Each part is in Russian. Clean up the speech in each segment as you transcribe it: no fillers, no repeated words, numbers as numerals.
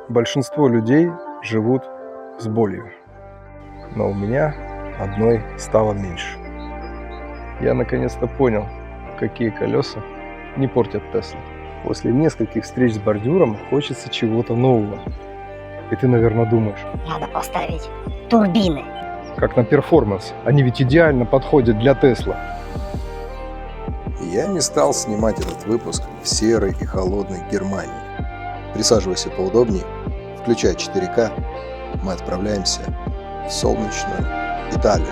Большинство людей живут с болью, но у меня одной стало меньше. Я наконец-то понял, какие колеса не портят Теслу. После нескольких встреч с бордюром хочется чего-то нового. И ты, наверное, думаешь, надо поставить турбины. Как на перформанс, они ведь идеально подходят для Тесла. Я не стал снимать этот выпуск в серой и холодной Германии. Присаживайся поудобнее, включай 4К, мы отправляемся в солнечную Италию.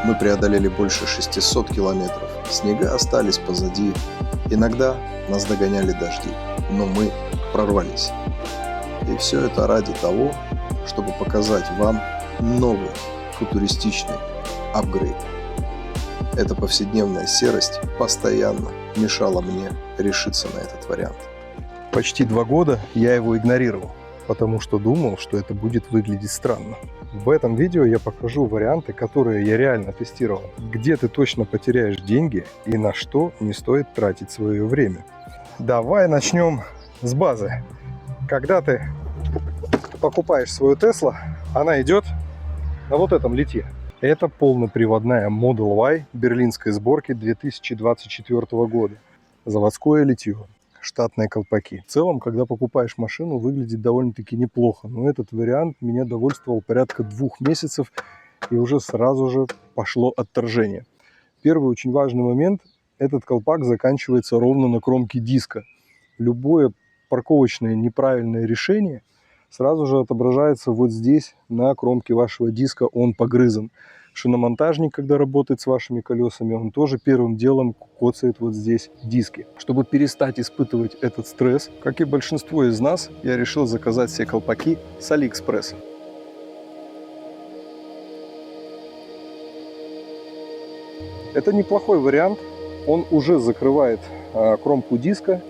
Мы преодолели больше 600 километров, снега остались позади, иногда нас догоняли дожди, но мы прорвались. И все это ради того, чтобы показать вам новый футуристичный апгрейд. Эта повседневная серость постоянно мешала мне решиться на этот вариант. Почти 2 года я его игнорировал, потому что думал, что это будет выглядеть странно. В этом видео я покажу варианты, которые я реально тестировал, где ты точно потеряешь деньги и на что не стоит тратить свое время. Давай начнем с базы. Когда ты покупаешь свою Tesla, она идет на вот этом литье. Это полноприводная Model Y берлинской сборки 2024 года. Заводское литье, штатные колпаки. В целом, когда покупаешь машину, выглядит довольно-таки неплохо. Но этот вариант меня довольствовал порядка 2 месяцев, и уже сразу же пошло отторжение. Первый очень важный момент. Этот колпак заканчивается ровно на кромке диска. Любое парковочное неправильное решение сразу же отображается вот здесь, на кромке вашего диска, он погрызан. Шиномонтажник, когда работает с вашими колесами, он тоже первым делом коцает вот здесь диски. Чтобы перестать испытывать этот стресс, как и большинство из нас, я решил заказать себе колпаки с Алиэкспресса. Это неплохой вариант, он уже закрывает кромку диска,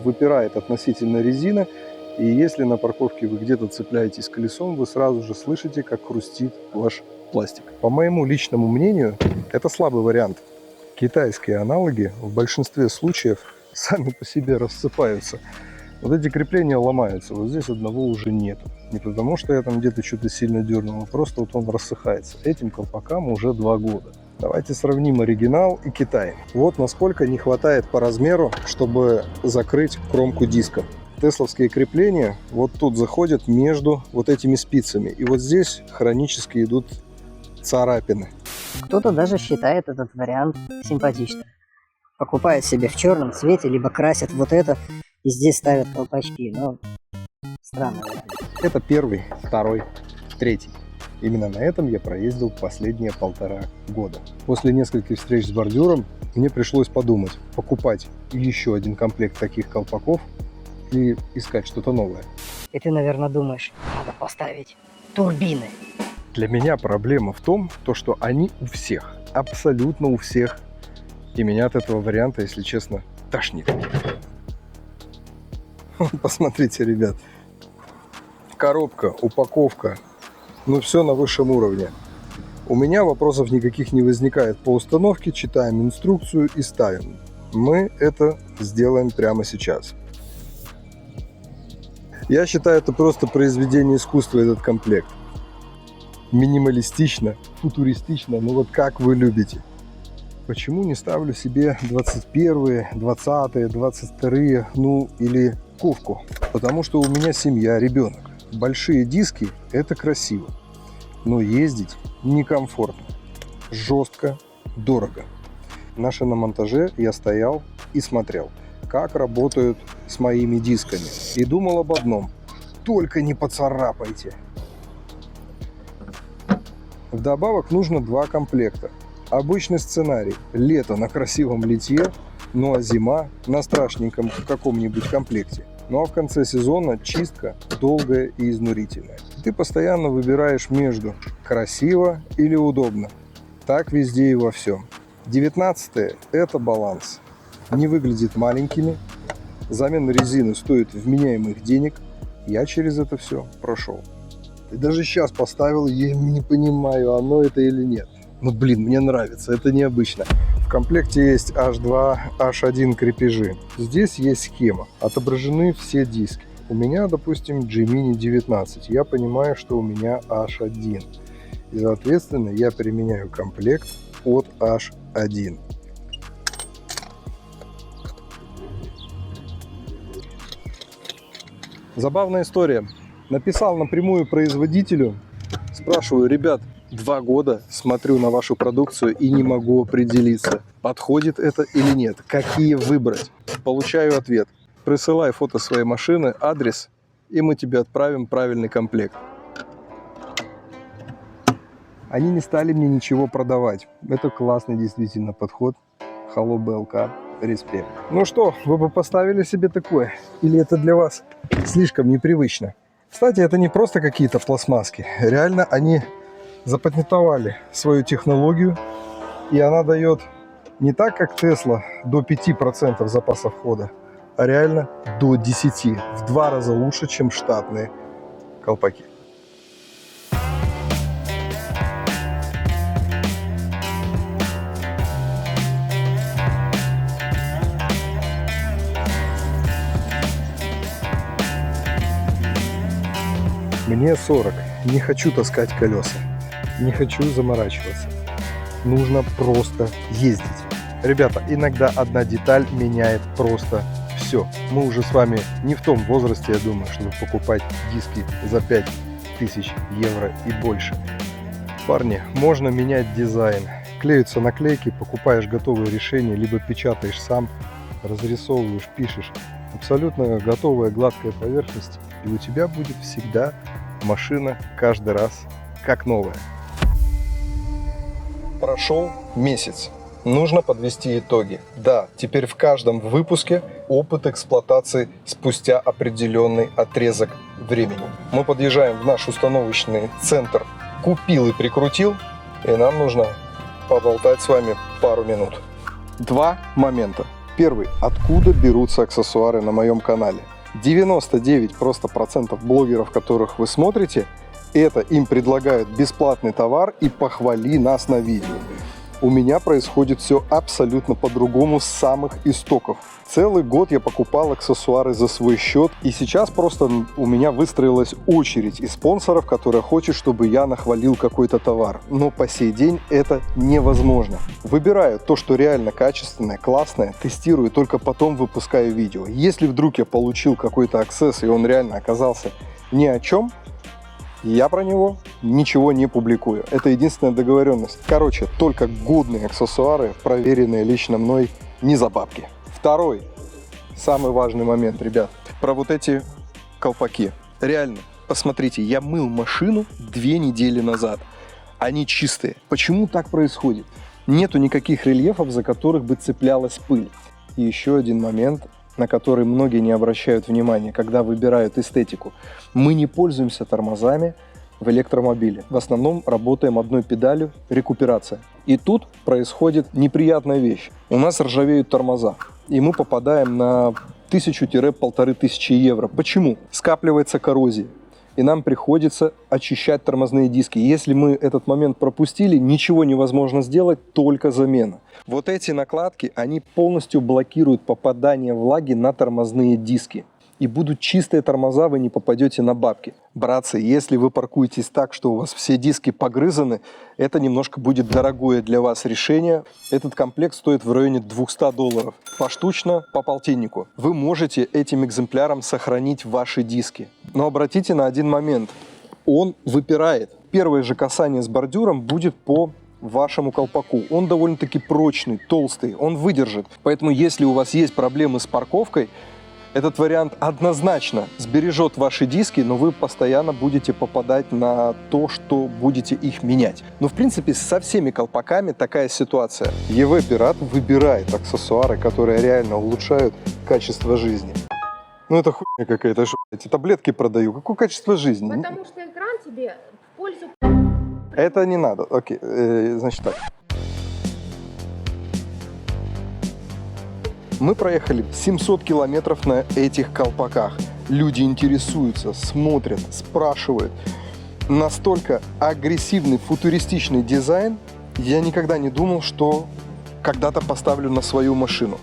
выпирает относительно резины, и если на парковке вы где-то цепляетесь колесом, вы сразу же слышите, как хрустит ваш пластик. По моему личному мнению, это слабый вариант. Китайские аналоги в большинстве случаев сами по себе рассыпаются. Вот эти крепления ломаются, вот здесь одного уже нет. Не потому, что я там где-то что-то сильно дернул, а просто вот он рассыхается. Этим колпакам уже 2 года. Давайте сравним оригинал и Китай. Вот насколько не хватает по размеру, чтобы закрыть кромку диска. Тесловские крепления вот тут заходят между вот этими спицами. И вот здесь хронически идут царапины. Кто-то даже считает этот вариант симпатичным. Покупает себе в черном цвете, либо красят вот это, и здесь ставят колпачки. Но странно. Это первый, второй, третий. Именно на этом я проездил последние 1,5 года. После нескольких встреч с бордюром мне пришлось подумать, покупать еще один комплект таких колпаков или искать что-то новое. И ты, наверное, думаешь, надо поставить турбины. Для меня проблема в том, что они у всех, абсолютно у всех. И меня от этого варианта, если честно, тошнит. Посмотрите, ребят. Коробка, упаковка. Ну, все на высшем уровне. У меня вопросов никаких не возникает по установке. Читаем инструкцию и ставим. Мы это сделаем прямо сейчас. Я считаю, это просто произведение искусства, этот комплект. Минималистично, футуристично, ну вот как вы любите. Почему не ставлю себе 21-е, 20-е, 22-е, ну или ковку? Потому что у меня семья, ребенок. Большие диски – это красиво, но ездить некомфортно, жестко, дорого. На шиномонтаже я стоял и смотрел, как работают с моими дисками. И думал об одном – только не поцарапайте. Вдобавок нужно 2 комплекта. Обычный сценарий – лето на красивом литье, ну а зима на страшненьком каком-нибудь комплекте. Ну а в конце сезона чистка долгая и изнурительная. Ты постоянно выбираешь между красиво или удобно. Так везде и во всем. 19-е – это баланс. Не выглядит маленькими. Замена резины стоит вменяемых денег. Я через это все прошел. И даже сейчас поставил, я не понимаю, оно это или нет. Но, блин, мне нравится, это необычно. В комплекте есть H2, H1 крепежи. Здесь есть схема, отображены все диски. У меня, допустим, G-Mini 19. Я понимаю, что у меня H1. И, соответственно, я применяю комплект от H1. Забавная история. Написал напрямую производителю, спрашиваю: ребят, 2 года смотрю на вашу продукцию и не могу определиться, подходит это или нет, какие выбрать. Получаю ответ: присылай фото своей машины, адрес, и мы тебе отправим правильный комплект. Они не стали мне ничего продавать. Это классный действительно подход. Hello, BLK. Респект. Ну что, вы бы поставили себе такое? Или это для вас слишком непривычно? Кстати, это не просто какие-то пластмасски. Реально они запатентовали свою технологию. И она дает не так, как Tesla, до 5% запаса хода, а реально до 10. В 2 раза лучше, чем штатные колпаки. Мне 40. Не хочу таскать колеса. Не хочу заморачиваться. Нужно просто ездить. Ребята, иногда одна деталь меняет просто все. Мы уже с вами не в том возрасте, я думаю, чтобы покупать диски за 5000 евро и больше. Парни, можно менять дизайн. Клеются наклейки, покупаешь готовое решение, либо печатаешь сам, разрисовываешь, пишешь. Абсолютно готовая гладкая поверхность, и у тебя будет всегда машина каждый раз как новая. Прошел месяц. Нужно подвести итоги. Да, теперь в каждом выпуске опыт эксплуатации спустя определенный отрезок времени. Мы подъезжаем в наш установочный центр «Купил и прикрутил», и нам нужно поболтать с вами пару минут. 2 момента. Первый. Откуда берутся аксессуары на моем канале? 99% блогеров, которых вы смотрите, это им предлагают бесплатный товар и похвали нас на видео. У меня происходит все абсолютно по-другому с самых истоков. Целый год я покупал аксессуары за свой счет, и сейчас просто у меня выстроилась очередь из спонсоров, которые хотят, чтобы я нахвалил какой-то товар. Но по сей день это невозможно. Выбираю то, что реально качественное, классное, тестирую, только потом выпускаю видео. Если вдруг я получил какой-то аксесс, и он реально оказался ни о чем, я про него ничего не публикую. Это единственная договоренность. Короче, только годные аксессуары, проверенные лично мной, не за бабки. Второй, самый важный момент, ребят, про вот эти колпаки. Реально, посмотрите, я мыл машину 2 недели назад. Они чистые. Почему так происходит? Нету никаких рельефов, за которых бы цеплялась пыль. И еще один момент, на который многие не обращают внимания, когда выбирают эстетику. Мы не пользуемся тормозами в электромобиле. В основном работаем одной педалью – рекуперация. И тут происходит неприятная вещь. У нас ржавеют тормоза, и мы попадаем на 1000-1500 евро. Почему? Скапливается коррозия, и нам приходится очищать тормозные диски. Если мы этот момент пропустили, ничего невозможно сделать, только замена. Вот эти накладки, они полностью блокируют попадание влаги на тормозные диски. И будут чистые тормоза, вы не попадете на бабки. Братцы, если вы паркуетесь так, что у вас все диски погрызаны, это немножко будет дорогое для вас решение. Этот комплект стоит в районе $200. Поштучно, по полтиннику. Вы можете этим экземпляром сохранить ваши диски. Но обратите на один момент. Он выпирает. Первое же касание с бордюром будет по вашему колпаку. Он довольно-таки прочный, толстый, он выдержит. Поэтому если у вас есть проблемы с парковкой, этот вариант однозначно сбережет ваши диски, но вы постоянно будете попадать на то, что будете их менять. Но в принципе со всеми колпаками такая ситуация. EV Пират выбирает аксессуары, которые реально улучшают качество жизни. Ну это хуйня какая-то, что эти таблетки продаю. Какое качество жизни? Потому что экран тебе в пользу... Это не надо. Окей, значит так. Мы проехали 700 километров на этих колпаках. Люди интересуются, смотрят, спрашивают. настолько агрессивный, футуристичный дизайн я никогда не думал, что когда-то поставлю на свою машину.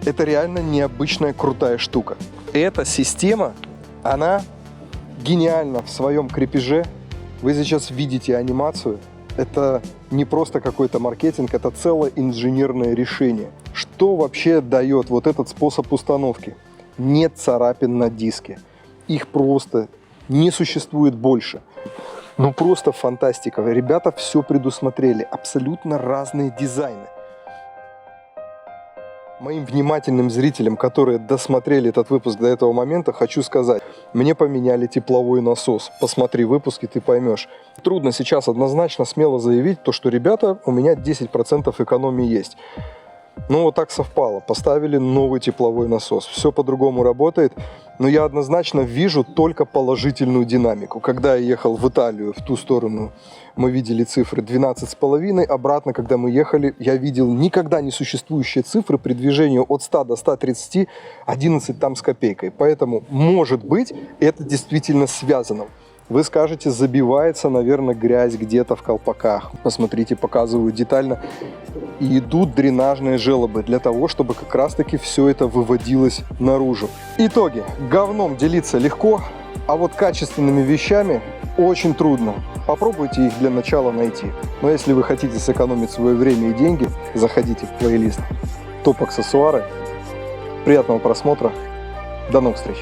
Это реально необычная крутая штука. Эта система, она гениальна в своем крепеже. Вы сейчас видите анимацию. Это не просто какой-то маркетинг, это целое инженерное решение. Что вообще дает вот этот способ установки? Нет царапин на диске. Их просто не существует больше. Ну просто фантастика. Ребята все предусмотрели. Абсолютно разные дизайны. Моим внимательным зрителям, которые досмотрели этот выпуск до этого момента, хочу сказать, мне поменяли тепловой насос. Посмотри выпуски, ты поймешь. Трудно сейчас однозначно смело заявить, то, что, ребята, у меня 10% экономии есть. Ну вот так совпало. Поставили новый тепловой насос. Все по-другому работает. Но я однозначно вижу только положительную динамику. Когда я ехал в Италию, в ту сторону, мы видели цифры 12,5. Обратно, когда мы ехали, я видел никогда не существующие цифры при движении от 100 до 130, 11 там с копейкой. Поэтому, может быть, это действительно связано. Вы скажете, забивается, наверное, грязь где-то в колпаках. Посмотрите, показываю детально. И идут дренажные желобы для того, чтобы как раз-таки все это выводилось наружу. Итоги. Говном делиться легко, а вот качественными вещами очень трудно. Попробуйте их для начала найти. Но если вы хотите сэкономить свое время и деньги, заходите в плейлист топ-аксессуары. Приятного просмотра. До новых встреч.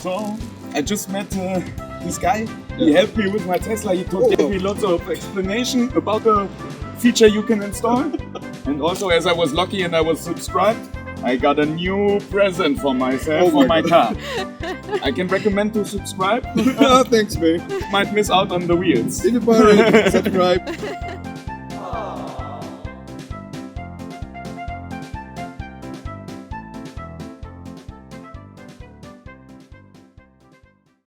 So, I just met this guy. He helped me with my Tesla. He gave me lots of explanation about the feature you can install. And also, as I was lucky and I was subscribed, I got a new present for myself for my car. I can recommend to subscribe. Thanks, man. Might miss out on the wheels. Subscribe.